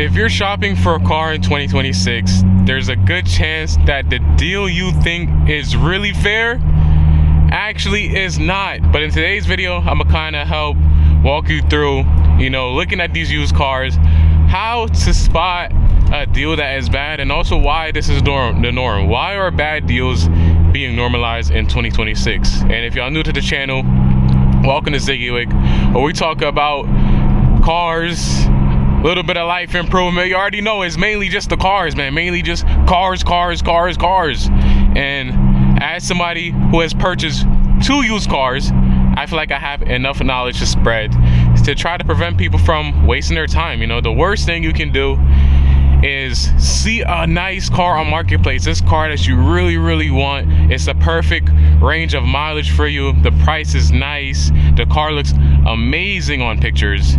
If you're shopping for a car in 2026, there's a good chance that the deal you think is really fair actually is not. But in today's video, I'm gonna kind of help walk you through, looking at these used cars, how to spot a deal that is bad, and also why this is the norm. Why are bad deals being normalized in 2026? And if y'all new to the channel, welcome to Ziggywick, where we talk about cars, a little bit of life improvement. You already know it's mainly just the cars, man. Mainly just cars. And as somebody who has purchased 2 used cars, I feel like I have enough knowledge to spread to try to prevent people from wasting their time. The worst thing you can do is see a nice car on marketplace, this car that you really want. It's a perfect range of mileage for you. The price is nice. The car looks amazing on pictures.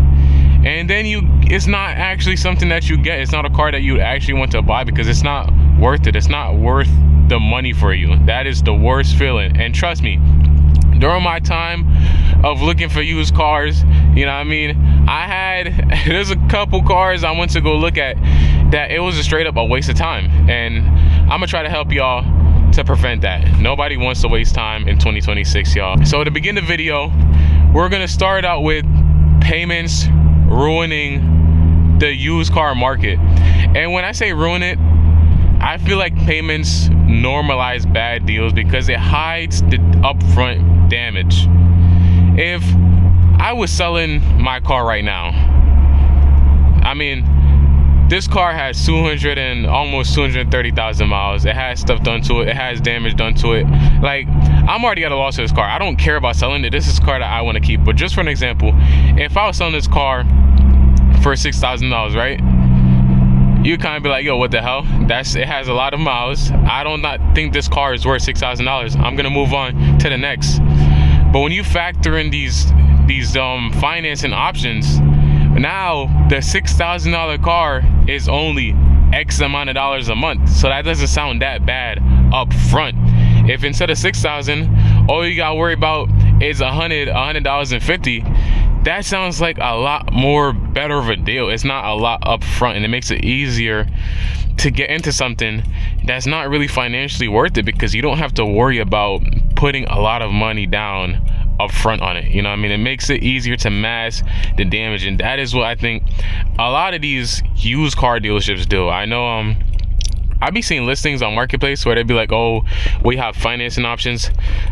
And then it's not actually something that you get. It's not a car that you actually want to buy because it's not worth it. It's not worth the money for you. That is the worst feeling. And trust me, during my time of looking for used cars, there's a couple cars I went to go look at that it was a straight up a waste of time. And I'm gonna try to help y'all to prevent that. Nobody wants to waste time in 2026, y'all. So to begin the video, we're gonna start out with payments ruining the used car market. And when I say ruin it, I feel like payments normalize bad deals because it hides the upfront damage. If I was selling my car right now, this car has almost 230,000 miles. It has stuff done to it. It has damage done to it. Like, I'm already at a loss of this car. I don't care about selling it. This is a car that I want to keep. But just for an example, if I was selling this car for $6,000, right? You kind of be like, yo, what the hell? It has a lot of miles. I do not think this car is worth $6,000. I'm gonna move on to the next. But when you factor in these financing options, now the $6,000 car is only X amount of dollars a month. So that doesn't sound that bad up front. If instead of $6,000, all you gotta worry about is $100.50, that sounds like a lot more better of a deal. It's not a lot up front, and it makes it easier to get into something that's not really financially worth it because you don't have to worry about putting a lot of money down up front on it. It makes it easier to mask the damage, and that is what I think a lot of these used car dealerships do. I know I be seeing listings on marketplace where they'd be like, oh, we have financing options,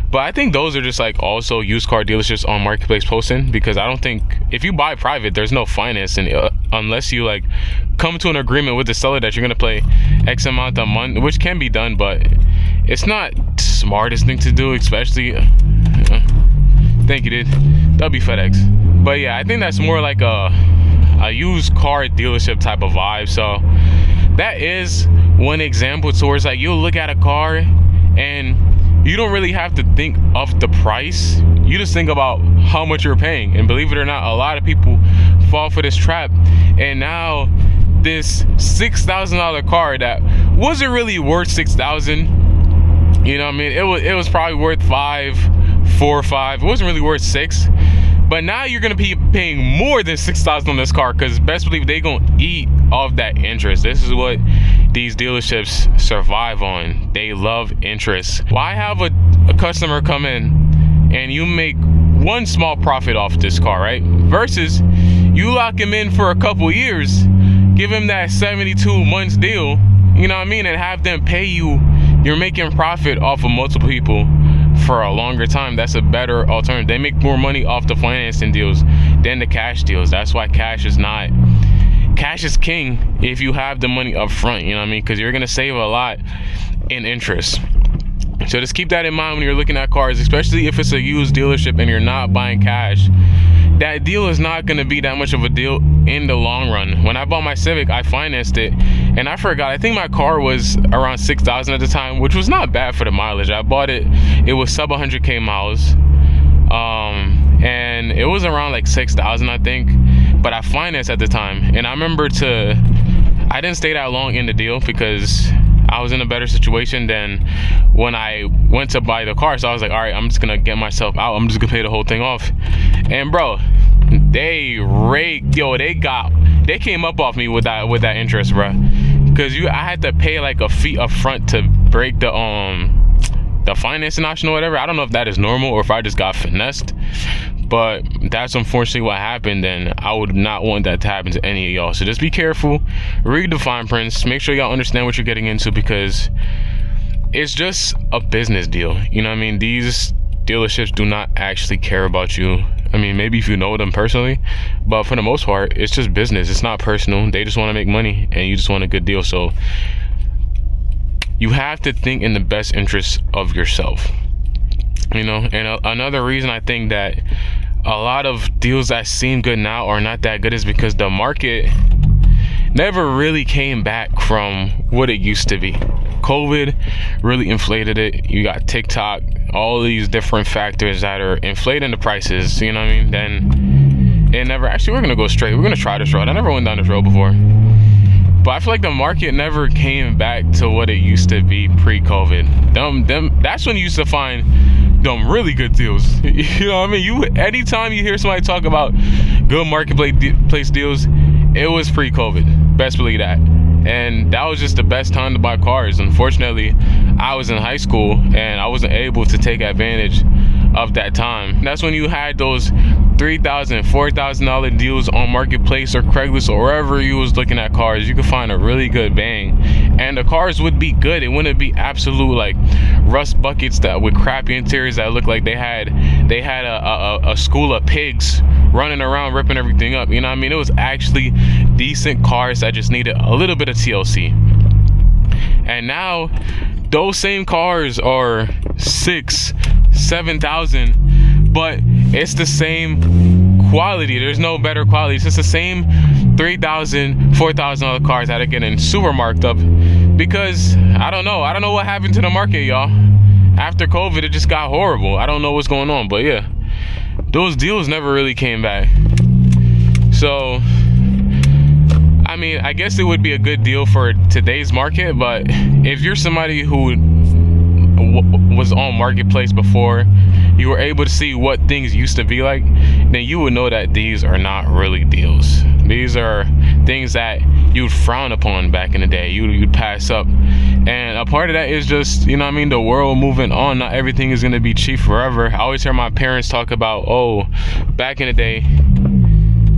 but I think those are just like also used car dealerships on marketplace posting, because I don't think if you buy private, there's no financing unless you like come to an agreement with the seller that you're gonna pay X amount a month, which can be done, but it's not the smartest thing to do, especially thank you, dude. That'll be FedEx. But yeah, I think that's more like a used car dealership type of vibe. So that is one example towards like you'll look at a car and you don't really have to think of the price. You just think about how much you're paying. And believe it or not, a lot of people fall for this trap. And now this $6,000 car that wasn't really worth $6,000, it was probably worth $4 or $5. It wasn't really worth $6. But now you're gonna be paying more than $6,000 on this car, because best believe they gonna eat off that interest. This is what these dealerships survive on. They love interest. Why have a customer come in and you make one small profit off this car, right? Versus you lock him in for a couple years, give him that 72 months deal, and have them pay you. You're making profit off of multiple people for a longer time. That's a better alternative. They make more money off the financing deals than the cash deals. That's why cash is king if you have the money up front, because you're gonna save a lot in interest. So just keep that in mind when you're looking at cars, especially if it's a used dealership and you're not buying cash. That deal is not going to be that much of a deal in the long run. When I bought my Civic, I financed it, and I forgot, I think my car was around 6,000 at the time, which was not bad for the mileage. I bought it was sub 100k miles, and it was around like 6,000, I think, but I financed at the time. And I remember I didn't stay that long in the deal because I was in a better situation than when I went to buy the car. So I was like, all right, I'm just gonna get myself out. I'm just gonna pay the whole thing off. And bro, they they came up off me with that interest, bro. Because I had to pay like a fee up front to break the financing option or whatever. I don't know if that is normal or if I just got finessed, but that's unfortunately what happened, and I would not want that to happen to any of y'all. So just be careful, read the fine prints, make sure y'all understand what you're getting into, because it's just a business deal. You know what I mean? These dealerships do not actually care about you. I mean, maybe if you know them personally, but for the most part, it's just business. It's not personal. They just want to make money, and you just want a good deal. So you have to think in the best interest of yourself, you know. And another reason I think that a lot of deals that seem good now are not that good is because the market never really came back from what it used to be. COVID really inflated it. You got TikTok, all these different factors that are inflating the prices, you know what I mean? Then it never, actually, we're gonna go straight. We're gonna try this road. I never went down this road before, but I feel like the market never came back to what it used to be pre-COVID. That's when you used to find them really good deals. You know what I mean? Anytime you hear somebody talk about good marketplace deals, it was pre-COVID. Best believe that. And that was just the best time to buy cars. Unfortunately, I was in high school and I wasn't able to take advantage of that time. That's when you had those $3,000, $4,000 deals on Marketplace or Craigslist or wherever you was looking at cars. You could find a really good bang, and the cars would be good. It wouldn't be absolute like rust buckets that with crappy interiors that look like they had a school of pigs running around ripping everything up. You know what I mean? It was actually decent cars that just needed a little bit of TLC. And now those same cars are $6,000-$7,000, but it's the same quality. There's no better quality. It's just the same $3,000, $4,000 cars that are getting super marked up because I don't know what happened to the market, y'all. After COVID, it just got horrible. I don't know what's going on, but yeah, those deals never really came back. So I mean, I guess it would be a good deal for today's market, but if you're somebody who was on Marketplace before, you were able to see what things used to be like, then you would know that these are not really deals. These are things that you'd frown upon back in the day. You'd pass up. And a part of that is just, you know what I mean, the world moving on. Not everything is going to be cheap forever. I always hear my parents talk about, oh, back in the day,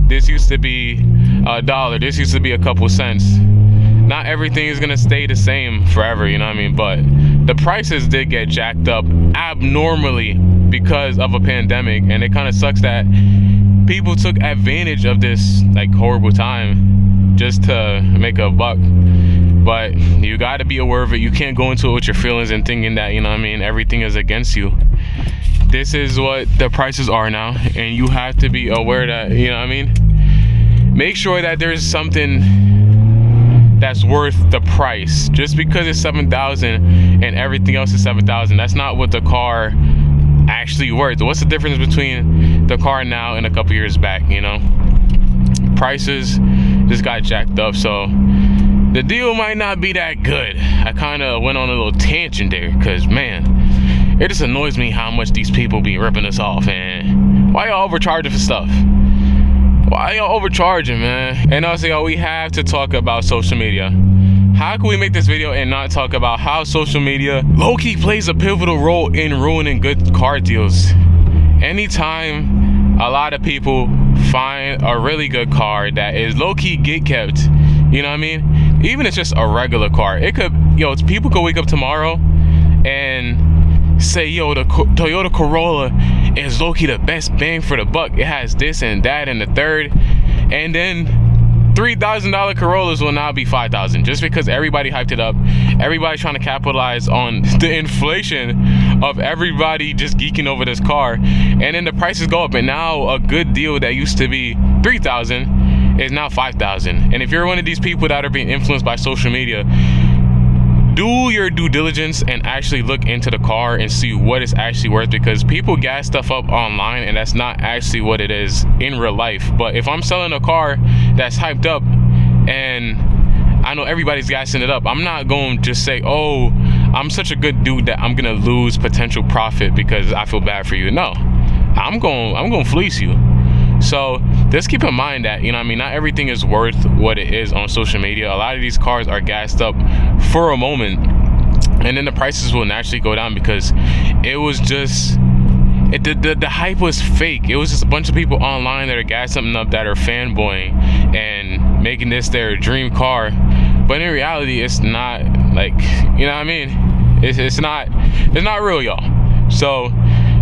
this used to be $1, this used to be a couple cents. Not everything is gonna stay the same forever, you know what I mean? But the prices did get jacked up abnormally because of a pandemic, and it kind of sucks that people took advantage of this like horrible time just to make a buck. But you got to be aware of it. You can't go into it with your feelings and thinking that, you know what I mean, everything is against you. This is what the prices are now, and you have to be aware that, you know what I mean, make sure that there's something that's worth the price. Just because it's $7,000 and everything else is $7,000, that's not what the car actually worth. What's the difference between the car now and a couple years back, you know? Prices just got jacked up, so the deal might not be that good. I kind of went on a little tangent there because, man, it just annoys me how much these people be ripping us off, and why y'all overcharging for stuff? Why y'all overcharging, man? And also, y'all, we have to talk about social media. How can we make this video and not talk about how social media low-key plays a pivotal role in ruining good car deals? Anytime a lot of people find a really good car that is low-key get kept, you know what I mean? Even if it's just a regular car, it could, people could wake up tomorrow and say, yo, the Toyota Corolla is low-key the best bang for the buck. It has this and that and the third, and then $3,000 Corollas will now be $5,000 just because everybody hyped it up. Everybody's trying to capitalize on the inflation of everybody just geeking over this car, and then the prices go up, and now a good deal that used to be $3,000 is now $5,000. And if you're one of these people that are being influenced by social media, do your due diligence and actually look into the car and see what it's actually worth, because people gas stuff up online and that's not actually what it is in real life. But if I'm selling a car that's hyped up and I know everybody's gassing it up, I'm not going to just say, oh, I'm such a good dude that I'm gonna lose potential profit because I feel bad for you. No, I'm going to fleece you. So just keep in mind that, you know what I mean, not everything is worth what it is on social media. A lot of these cars are gassed up for a moment, and then the prices will naturally go down because it was just the hype was fake. It was just a bunch of people online that are gassing something up, that are fanboying and making this their dream car, but in reality it's not. Like, you know what I mean, it's not real, y'all. So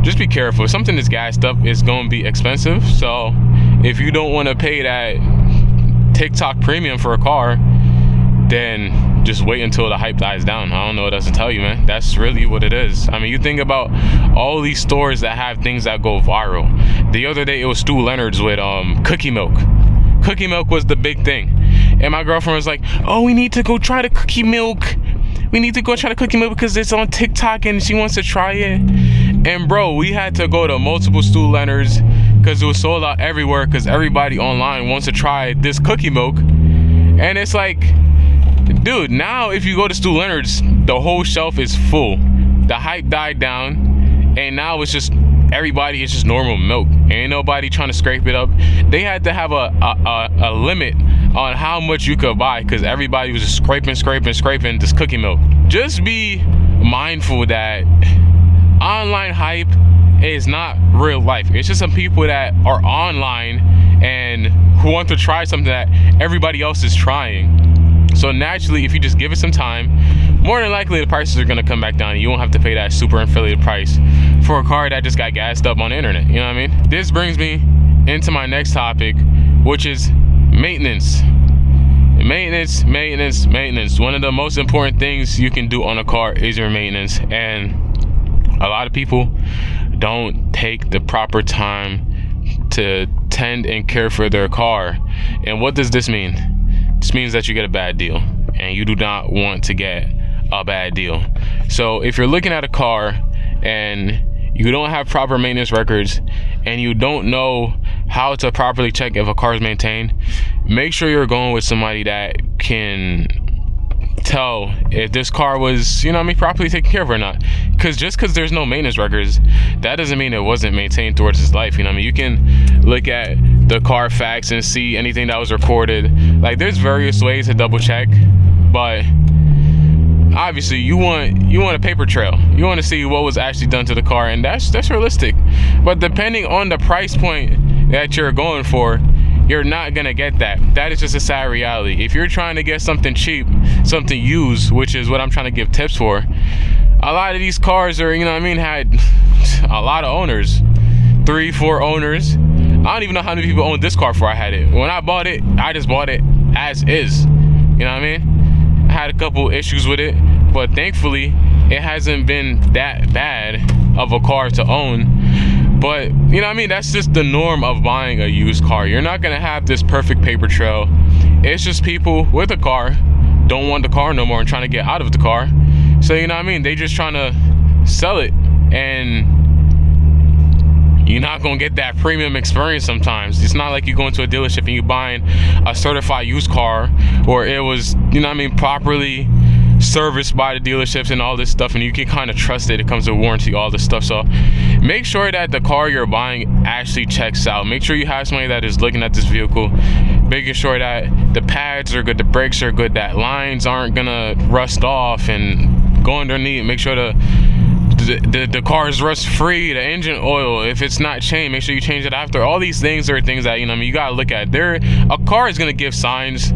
just be careful. If something is gassed up, it's going to be expensive. So if you don't want to pay that TikTok premium for a car, then just wait until the hype dies down. I don't know what else to tell you, man. That's really what it is. I mean, you think about all these stores that have things that go viral. The other day it was Stu Leonard's with cookie milk. Cookie milk was the big thing, and my girlfriend was like, oh, we need to go try the cookie milk. We need to go try the cookie milk because it's on TikTok and she wants to try it. And bro, we had to go to multiple Stu Leonard's because it was sold out everywhere, because everybody online wants to try this cookie milk. And it's like, dude, now if you go to Stu Leonard's, the whole shelf is full. The hype died down, and now it's just everybody, it's just normal milk. Ain't nobody trying to scrape it up. They had to have a limit on how much you could buy, because everybody was just scraping this cookie milk. Just be mindful that online hype is not real life. It's just some people that are online and who want to try something that everybody else is trying. So naturally, if you just give it some time, more than likely the prices are gonna come back down. You won't have to pay that super inflated price for a car that just got gassed up on the internet. You know what I mean? This brings me into my next topic, which is maintenance. Maintenance. One of the most important things you can do on a car is your maintenance, and a lot of people don't take the proper time to tend and care for their car. And what does this mean? This means that you get a bad deal, and you do not want to get a bad deal. So if you're looking at a car and you don't have proper maintenance records and you don't know how to properly check if a car is maintained, make sure you're going with somebody that can tell if this car was, you know what I mean, properly taken care of or not. Because just because there's no maintenance records, that doesn't mean it wasn't maintained towards its life. You know what I mean? You can look at the Carfax and see anything that was recorded. Like, there's various ways to double check, but obviously you want a paper trail. You want to see what was actually done to the car, and that's realistic. But depending on the price point that you're going for, you're not gonna get that. That is just a sad reality. If you're trying to get something cheap, something used, which is what I'm trying to give tips for, a lot of these cars are, you know what I mean, had a lot of owners, 3-4 owners. I don't even know how many people owned this car before I had it. When I bought it, I just bought it as is. You know what I mean? I had a couple issues with it, but thankfully it hasn't been that bad of a car to own. But you know what I mean, that's just the norm of buying a used car. You're not gonna have this perfect paper trail. It's just people with a car don't want the car no more and trying to get out of the car. So you know what I mean, they just trying to sell it, and you're not gonna get that premium experience sometimes. It's not like you go into a dealership and you buying a certified used car, or it was, you know what I mean, properly serviced by the dealerships and all this stuff, and you can kind of trust it. It comes with warranty, all this stuff. So make sure that the car you're buying actually checks out. Make sure you have somebody that is looking at this vehicle, making sure that the pads are good, the brakes are good, that lines aren't gonna rust off and go underneath. Make sure the car is rust free. The engine oil, if it's not changed, make sure you change it after. All these things are things that, you know, I mean, you gotta look at. A car is gonna give signs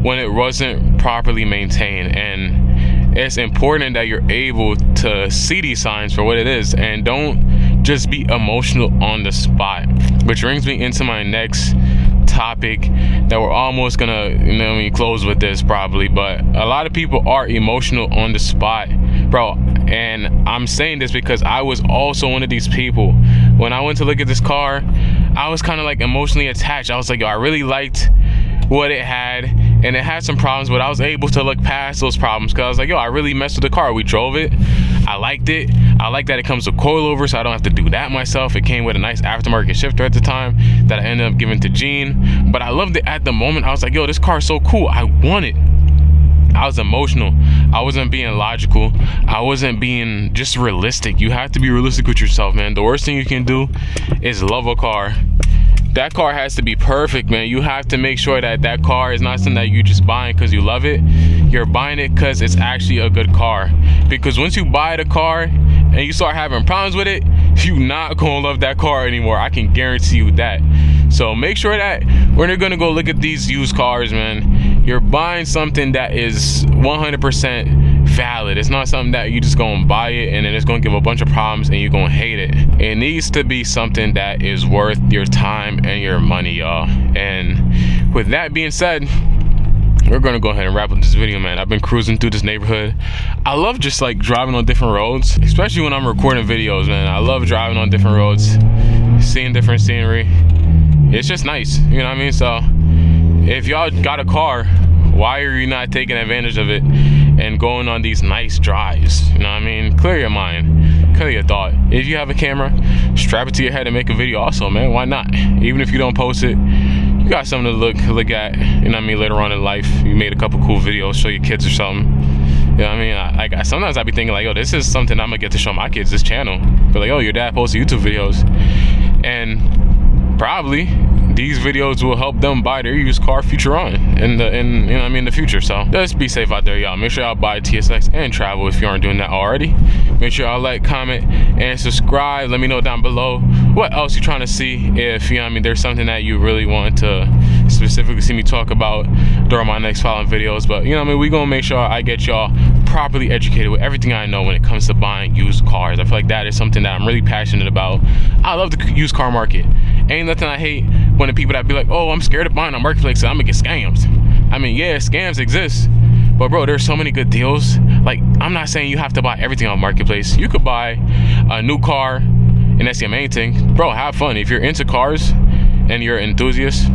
when it wasn't properly maintained, and it's important that you're able to see these signs for what it is, and don't just be emotional on the spot. Which brings me into my next topic that we're almost gonna, you know, close with this probably, but a lot of people are emotional on the spot, bro. And I'm saying this because I was also one of these people. When I went to look at this car, I was kind of like emotionally attached. I was like, yo, I really liked what it had, and it had some problems, but I was able to look past those problems because I was like, yo, I really messed with the car. We drove it, I liked it. I like that it comes with coilover, so I don't have to do that myself. It came with a nice aftermarket shifter at the time that I ended up giving to Gene, but I loved it at the moment. I was like, yo, this car is so cool, I want it. I was emotional. I wasn't being logical. I wasn't being just realistic. You have to be realistic with yourself, man. The worst thing you can do is love a car that car has to be perfect, man. You have to make sure that that car is not something that you just buying because you love it. You're buying it because it's actually a good car. Because once you buy the car and you start having problems with it, you're not gonna love that car anymore. I can guarantee you that. So make sure that when you're gonna go look at these used cars, man, you're buying something that is 100% valid. It's not something that you just gonna buy it and then it's gonna give a bunch of problems and you're gonna hate it. It needs to be something that is worth your time and your money, y'all. And with that being said, we're gonna go ahead and wrap up this video, man. I've been cruising through this neighborhood. I love just like driving on different roads, especially when I'm recording videos, man. I love driving on different roads, seeing different scenery. It's just nice, you know what I mean? So if y'all got a car, why are you not taking advantage of it and going on these nice drives? You know what I mean? Clear your mind, clear your thought. If you have a camera, strap it to your head and make a video also, man. Why not? Even if you don't post it, you got something to look at, you know what I mean, later on in life. You made a couple cool videos, show your kids or something. You know what I mean? Sometimes I be thinking like, yo, this is something I'm gonna get to show my kids, this channel. But like, oh, your dad posts YouTube videos. And probably these videos will help them buy their used car future on in you know what I mean, the future. So just be safe out there, y'all. Make sure y'all buy TSX and travel if you aren't doing that already. Make sure y'all like, comment, and subscribe. Let me know down below what else you're trying to see. If, you know what I mean, there's something that you really want to specifically see me talk about during my next following videos. But you know what I mean, we gonna make sure I get y'all properly educated with everything I know when it comes to buying used cars. I feel like that is something that I'm really passionate about. I love the used car market. Ain't nothing I hate when the people that be like, oh, I'm scared of buying on marketplace, so I'm gonna get scammed. I mean, yeah, scams exist, but bro, there's so many good deals. Like, I'm not saying you have to buy everything on marketplace. You could buy a new car, and that's the main thing. Bro, have fun. If you're into cars and you're an enthusiast,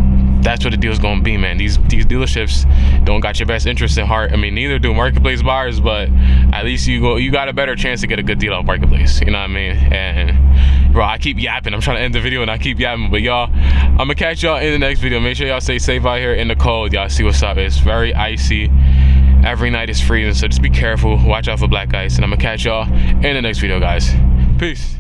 that's what the deal's gonna be, man. These dealerships don't got your best interest in heart. I mean, neither do marketplace buyers, but at least you got a better chance to get a good deal off marketplace. You know what I mean? And bro, I keep yapping. I'm trying to end the video and I keep yapping, but y'all, I'm gonna catch y'all in the next video. Make sure y'all stay safe out here in the cold. Y'all see what's up. It's very icy. Every night it's freezing, so just be careful. Watch out for black ice, and I'm gonna catch y'all in the next video, guys. Peace.